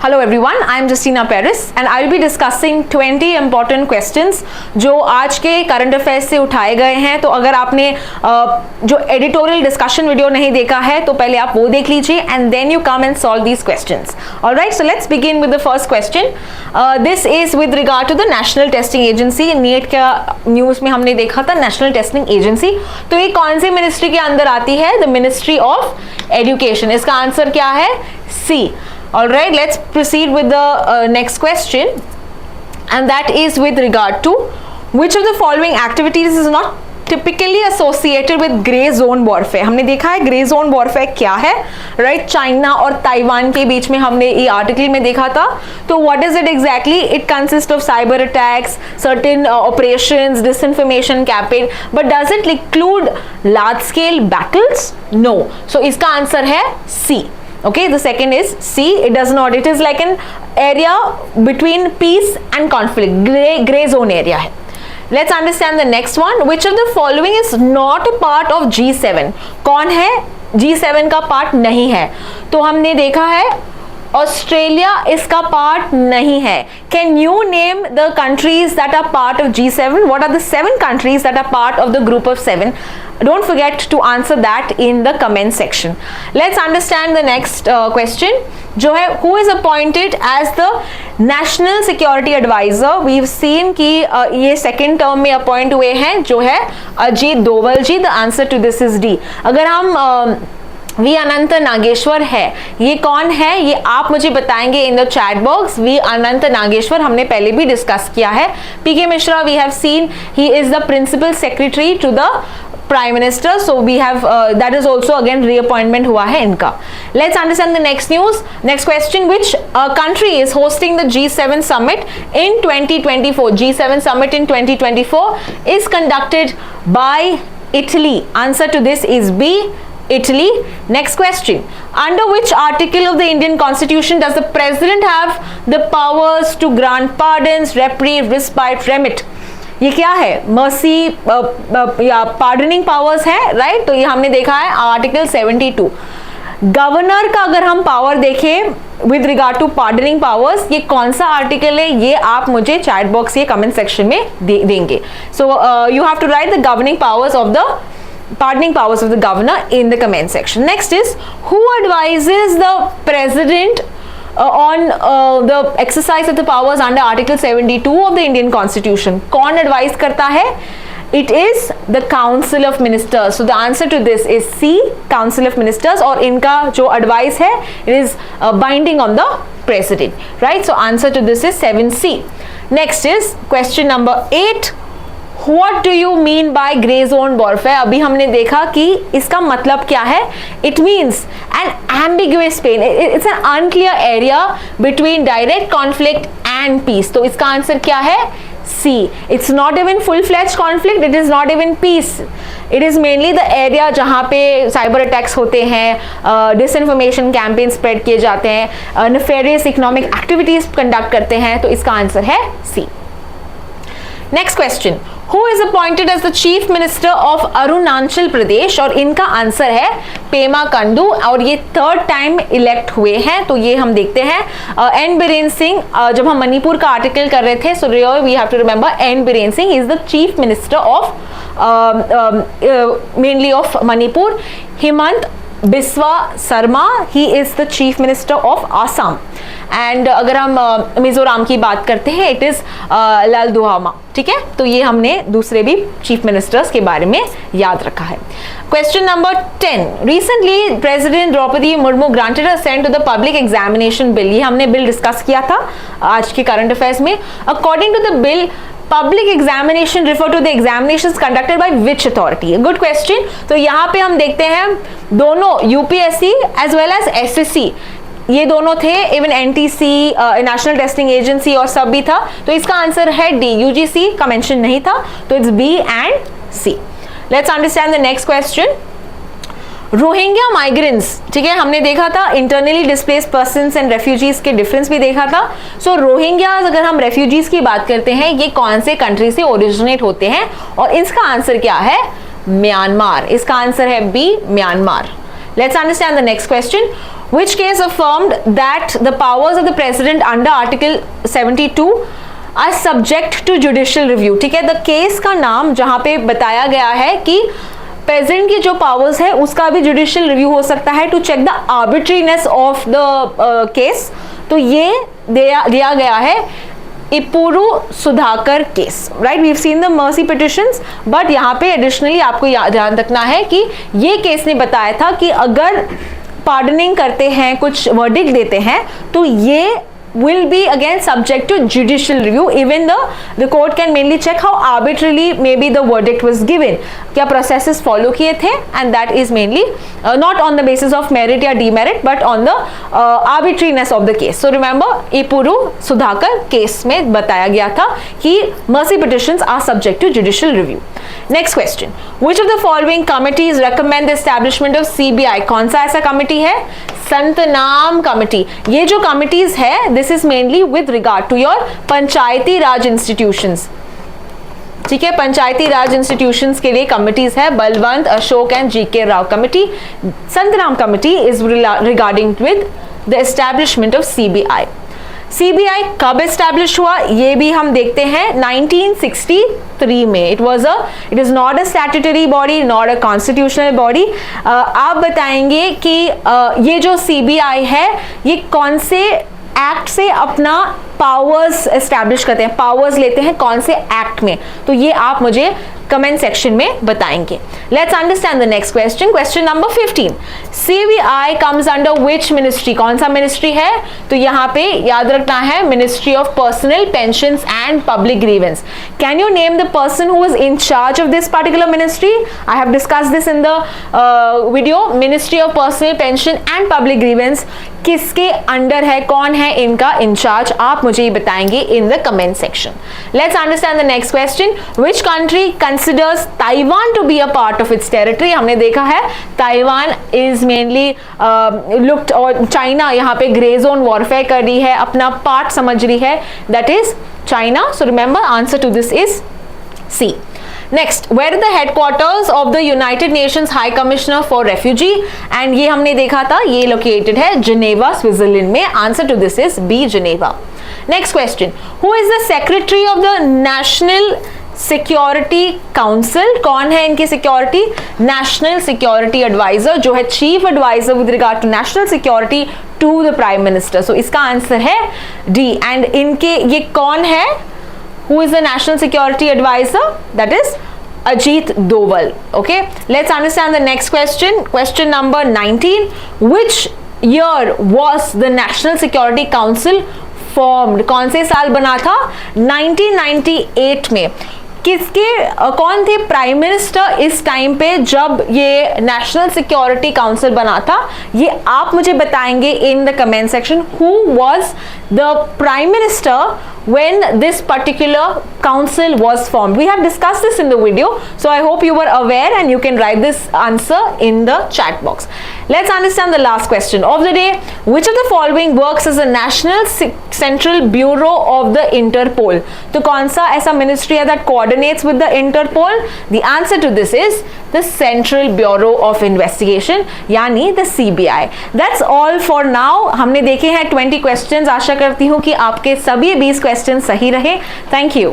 Hello everyone, I am Justina Paris and I will be discussing 20 important questions जो आज के current affairs से उठाए गए हैं। तो अगर आपने जो एडिटोरियल डिस्कशन वीडियो नहीं देखा है तो पहले आप वो देख लीजिए and then you come and solve these questions. Alright, so let's begin with the first question. This is with regard to the National Testing Agency. NEET का न्यूज़ में हमने देखा था नेशनल टेस्टिंग एजेंसी, तो ये कौन सी मिनिस्ट्री के अंदर आती है? The ministry of education. इसका आंसर क्या है? सी। All right, let's proceed with the next question, and that is with regard to which of the following activities is not typically associated with grey zone warfare. हमने देखा है grey zone warfare क्या है, right? China और Taiwan के बीच में हमने ये आर्टिकल में देखा था। तो what is it exactly? It consists of cyber attacks, certain operations, disinformation campaign, but does it include large scale battles? No. So इसका आंसर है C. Okay, the second is C. It does not. It is like an area between peace and conflict. Gray zone area है. Let's understand the next one. Which of the following is not a part of G7? कौन है G7 का part नहीं है? तो हमने देखा है ऑस्ट्रेलिया इसका पार्ट नहीं है. Can you name the countries that are part of G7? What are the 7 countries that are part of the group of 7? Don't forget to answer that in the comment section. Let's understand the next question. जो है who is appointed as the National Security Advisor? We've seen कि ये second term में appoint हुए हैं जो है अजीत डोवल जी. The answer to this is D. अगर हम वी अनंत नागेश्वर है, ये कौन है ये आप मुझे बताएंगे in the chat box. V Anantha Nageswaran हमने पहले भी डिस्कस किया है. PK Mishra we have seen he is the principal secretary to the prime minister, so we have that is also again reappointment हुआ है इनका. Let's understand the next news. Next question. Which country is hosting the G7 summit in 2024? G7 summit in 2024 is conducted by Italy. Answer to this is B. Italy. Next question. Under which article of the Indian Constitution does the President have the powers to grant pardons, reprieve, respite, remit? ये क्या है? Mercy या pardoning powers है, right? तो ये हमने देखा है आर्टिकल 72. गवर्नर का अगर हम पावर देखें with regard to pardoning powers, ये कौन सा आर्टिकल है ये आप मुझे चैट बॉक्स या कमेंट सेक्शन में देंगे. So you have to write the governing powers of the pardoning powers of the governor in the comment section. Next is who advises the president on the exercise of the powers under article 72 of the Indian constitution? कौन advise करता है? It is the council of ministers. So the answer to this is C, council of ministers, और इनका जो advice है it is binding on the president, right? So answer to this is 7C. Next is question number 8. What do you mean by grey zone warfare? अभी हमने देखा कि इसका मतलब क्या है. It means an ambiguous space. It's an unclear area between direct conflict and peace. तो इसका आंसर क्या है? C. It's not even full-fledged conflict. It is not even peace. It is mainly the area जहाँ पे cyber attacks होते हैं, disinformation campaign spread किए जाते हैं, nefarious economic activities conduct करते हैं. तो इसका आंसर है C. Next question. Who is appointed as the Chief Minister of Arunachal Pradesh? और इनका आंसर है पेमा कंडू, और ये 3rd टाइम इलेक्ट हुए हैं. तो ये हम देखते हैं एन बीरेन सिंह. जब हम मणिपुर का आर्टिकल कर रहे थे, so we have to remember N Biren Singh is the chief minister of mainly of Manipur. Himanta Biswa Sharma he is the chief minister of Assam. And अगर हम मिजोरम की बात करते हैं इट इज लालदुहामा. ठीक है, तो ये हमने दूसरे भी चीफ मिनिस्टर्स के बारे में याद रखा है. Question number 10. Recently president Droupadi Murmu granted assent to the public examination bill. ये हमने बिल डिस्कस किया था आज के करंट अफेयर्स में. According to the bill public examination refer to the examinations conducted by which authority? Good question. तो यहाँ पे हम देखते हैं दोनों UPSC as well as SSC ये दोनों थे, even NTC national testing agency और सब भी था. तो इसका आंसर है डी. यूजीसी का मेंशन नहीं था, तो it's B and C. Let's understand the next question. Rohingya migrants, ठीक है, हमने देखा था internally displaced persons and refugees के डिफरेंस भी देखा था. सो रोहिंग्याज अगर हम रेफ्यूजीज की बात करते हैं ये कौन से कंट्री से ओरिजिनेट होते हैं? और इसका आंसर क्या है? म्यांमार. इसका आंसर है B, Myanmar. Let's understand the next question. Which case affirmed that the powers of the president under Article 72 are subject to judicial review. ठीक है, द केस का नाम जहां पे बताया गया है कि प्रेसिडेंट की जो पावर्स है उसका भी जुडिशियल रिव्यू हो सकता है to check the arbitrariness of the case. तो ये दिया गया है Epuru Sudhakar case. Right, we have seen the mercy petitions, but यहाँ पे एडिशनली आपको ध्यान रखना है कि ये केस ने बताया था कि अगर पार्डनिंग करते हैं, कुछ वर्डिक्ट देते हैं, तो ये will be again subject to judicial review. Even the court can mainly check how arbitrarily maybe the verdict was given. क्या processes follow किए थे, and that is mainly not on the basis of merit या demerit, but on the arbitrariness of the case. So remember, Epuru Sudhakar case में बताया गया था कि mercy petitions are subject to judicial review. Next question. Which of the following committees recommend the establishment of CBI? कौन सा ऐसा committee है? Santhanam committee. ये जो कमिटीज है, this is mainly with regard to your Panchayati Raj institutions. ठीक है, पंचायती राज इंस्टीट्यूशंस के लिए कमिटीज है Balwant, Ashok and GK Rao committee. Santhanam committee is regarding with the establishment of CBI. CBI कब एस्टैब्लिश हुआ ये भी हम देखते हैं 1963 में. It is not a statutory body, not a constitutional body. आप बताएंगे कि ये जो सीबीआई है ये कौन से एक्ट से अपना पावर्स एस्टैब्लिश करते हैं, पावर्स लेते हैं कौन से एक्ट में, तो ये आप मुझे कमेंट सेक्शन में बताएंगे. Let's understand the next question. Question number 15. CBI comes under which ministry? कौन सा मिनिस्ट्री है? तो यहाँ पे याद रखना है ministry of personal pensions and public grievance. Can you name the person who is in charge of this particular ministry? I have discussed this in the video. Ministry of personal pension and public grievance किसके under है, कौन है इनका in charge, आप मुझे ये बताएंगे in the comment section. Let's understand the next question. Which country considers Taiwan to be a part of its territory? हमने देखा है ताइवान is mainly looked, और चाइना यहाँ पे ग्रे जोन वॉरफेयर कर रही है, अपना पार्ट समझ रही है, that is China. So remember, answer to this is C. Next, where are the headquarters of the United Nations High Commissioner for Refugee? And ये हमने देखा था, ये located है Geneva, Switzerland में. Answer to this is B, Geneva. Next question. Who is the Secretary of the National security council? कौन है इनकी सिक्योरिटी? नेशनल सिक्योरिटी एडवाइजर, जो है chief adviser with regard to national security to the prime minister. So इसका answer है D. And इनके ये कौन है? Who is the national security adviser? That is Ajit Doval. Okay, let's understand the next question. Question number 19. Which year was the national security council formed? कौन से साल बना था? 1998 में. कौन थे प्राइम मिनिस्टर इस टाइम पे जब ये नेशनल सिक्योरिटी काउंसिल बना था? ये आप मुझे बताएंगे in the comment section. Who was the prime minister when this particular council was formed? We have discussed this in the video, so I hope you were aware and you can write this answer in the chat box. Let's understand the last question of the day. Which of the following works as a national central bureau of the Interpol? तो कौन सा ऐसा ministry है that coordinates with the Interpol? The answer to this is the Central Bureau of Investigation, यानी the CBI. That's all for now. हमने देखे हैं 20 questions. आशा करती हूँ कि आपके सभी 20 क्वेश्चन सही रहे. Thank you.